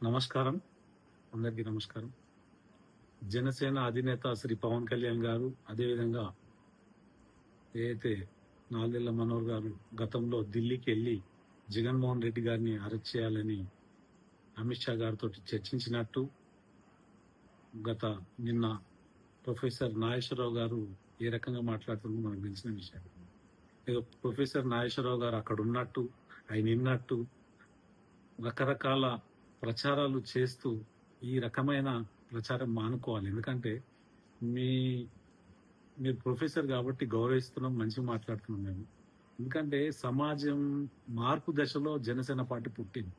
నమస్కారం. అందరికీ నమస్కారం. జనసేన అధినేత శ్రీ పవన్ కళ్యాణ్ గారు, అదేవిధంగా ఏదైతే నాదెళ్ల మనోహర్ గారు గతంలో ఢిల్లీకి వెళ్లి జగన్మోహన్ రెడ్డి గారిని అరెస్ట్ చేయాలని అమిత్ షా గారితో చర్చించినట్టు నిన్న ప్రొఫెసర్ నాగేశ్వరరావు గారు ఏ రకంగా మాట్లాడుతుందో మనకు తెలిసిన విషయం. ప్రొఫెసర్ నాగేశ్వరరావు గారు అక్కడ ఉన్నట్టు, ఆయన విన్నట్టు రకరకాల ప్రచారాలు చేస్తూ ఈ రకమైన ప్రచారం మానుకోవాలి. ఎందుకంటే మీరు ప్రొఫెసర్ కాబట్టి గౌరవిస్తున్నాం, మంచిగా మాట్లాడుతున్నాం మేము. ఎందుకంటే సమాజం మార్పు దశలో జనసేన పార్టీ పుట్టింది.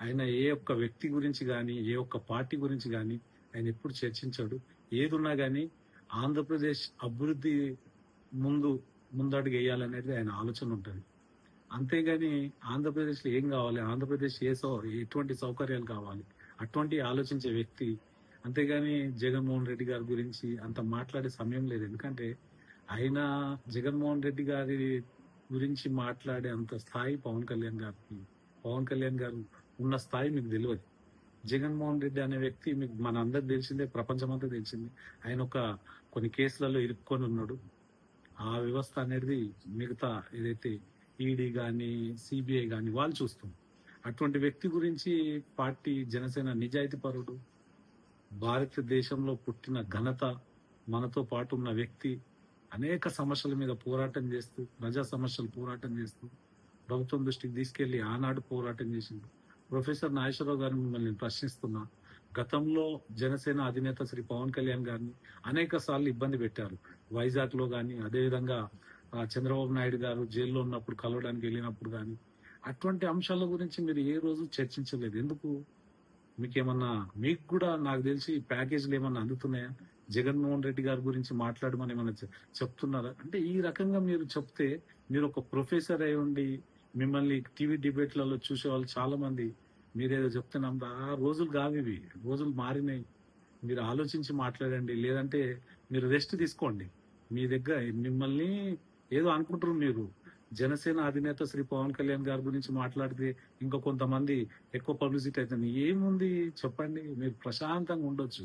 ఆయన ఏ ఒక్క వ్యక్తి గురించి కానీ, ఏ ఒక్క పార్టీ గురించి కానీ ఆయన ఎప్పుడు చర్చించాడు. ఏదున్నా కానీ ఆంధ్రప్రదేశ్ అభివృద్ధి ముందడుగు వేయాలనేది ఆయన ఆలోచన ఉంటుంది. అంతేగాని ఆంధ్రప్రదేశ్లో ఏం కావాలి, ఆంధ్రప్రదేశ్ ఎటువంటి సౌకర్యాలు కావాలి, అటువంటి ఆలోచించే వ్యక్తి. అంతేగాని జగన్మోహన్ రెడ్డి గారి గురించి అంత మాట్లాడే సమయం లేదు. ఎందుకంటే ఆయన జగన్మోహన్ రెడ్డి గారి గురించి మాట్లాడే అంత స్థాయి పవన్ కళ్యాణ్ గారు ఉన్న స్థాయి మీకు తెలియదు. జగన్మోహన్ రెడ్డి అనే వ్యక్తి మీకు మన అందరికి తెలిసిందే, ప్రపంచమంతా తెలిసింది. ఆయన కొన్ని కేసులలో ఇరుక్కొని ఉన్నాడు. ఆ వ్యవస్థ అనేది మిగతా ఏదైతే ఈడీ కానీ, సిబిఐ కానీ వాళ్ళు చూస్తుంది. అటువంటి వ్యక్తి గురించి పార్టీ జనసేన నిజాయితీ పరుడు, భారతదేశంలో పుట్టిన ఘనత, మనతో పాటు ఉన్న వ్యక్తి, అనేక సమస్యల మీద పోరాటం చేస్తూ, ప్రజా సమస్యలు పోరాటం చేస్తూ ప్రభుత్వం దృష్టికి తీసుకెళ్లి ఆనాడు పోరాటం చేసింది. ప్రొఫెసర్ నాగేశ్వరరావు గారిని మిమ్మల్ని ప్రశ్నిస్తున్నా. గతంలో జనసేన అధినేత శ్రీ పవన్ కళ్యాణ్ గారిని అనేక సార్లు ఇబ్బంది పెట్టారు. వైజాగ్ లో కానీ, అదేవిధంగా చంద్రబాబు నాయుడు గారు జైల్లో ఉన్నప్పుడు కలవడానికి వెళ్ళినప్పుడు కానీ అటువంటి అంశాల గురించి మీరు ఏ రోజు చర్చించలేదు. ఎందుకు? మీకు కూడా నాకు తెలిసి ప్యాకేజీలు ఏమన్నా అందుతున్నాయా? జగన్మోహన్ రెడ్డి గారి గురించి మాట్లాడమని ఏమన్నా చెప్తున్నారా? అంటే ఈ రకంగా మీరు చెప్తే, మీరు ఒక ప్రొఫెసర్ అయి ఉండి మిమ్మల్ని టీవీ డిబేట్లలో చూసే వాళ్ళు చాలా మంది మీరేదో చెప్తున్నాం, ఆ రోజులు కావు ఇవి, రోజులు మారినాయి. మీరు ఆలోచించి మాట్లాడండి, లేదంటే మీరు రెస్ట్ తీసుకోండి. మీ దగ్గర మిమ్మల్ని ఏదో అనుకుంటారు మీరు. జనసేన అధినేత శ్రీ పవన్ కళ్యాణ్ గారి గురించి మాట్లాడితే ఇంకా కొంతమంది ఎక్కువ పబ్లిసిటీ అవుతుంది. ఏముంది చెప్పండి, మీరు ప్రశాంతంగా ఉండొచ్చు.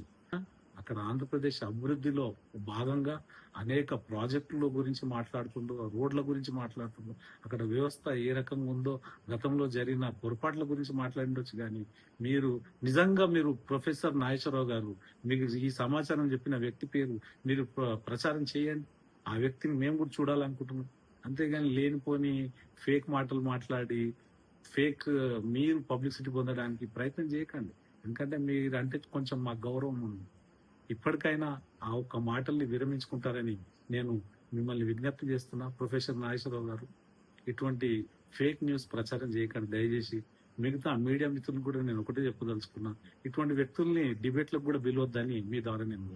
అక్కడ ఆంధ్రప్రదేశ్ అభివృద్ధిలో భాగంగా అనేక ప్రాజెక్టుల గురించి మాట్లాడుతుండో, రోడ్ల గురించి మాట్లాడుతుండో, అక్కడ వ్యవస్థ ఏ రకంగా ఉందో, గతంలో జరిగిన పొరపాట్ల గురించి మాట్లాడిండొచ్చు. కానీ మీరు ప్రొఫెసర్ నాగేశ్వరరావు గారు, మీకు ఈ సమాచారం చెప్పిన వ్యక్తి పేరు మీరు ప్రచారం చేయండి. ఆ వ్యక్తిని మేము కూడా చూడాలనుకుంటున్నాం. అంతేగాని లేనిపోని ఫేక్ మాటలు మాట్లాడి మీరు పబ్లిసిటీ పొందడానికి ప్రయత్నం చేయకండి. ఎందుకంటే మీరంటే కొంచెం మాకు గౌరవం ఉంది. ఇప్పటికైనా ఆ ఒక్క మాటల్ని విరమించుకుంటారని నేను మిమ్మల్ని విజ్ఞప్తి చేస్తున్నా. ప్రొఫెసర్ నాగేశ్వరరావు గారు, ఇటువంటి ఫేక్ న్యూస్ ప్రచారం చేయకండి దయచేసి. మిగతా మీడియా మిత్రులు కూడా నేను ఒకటే చెప్పదలుచుకున్నా, ఇటువంటి వ్యక్తుల్ని డిబేట్లకు కూడా పిలవద్దని మీ ద్వారా నేను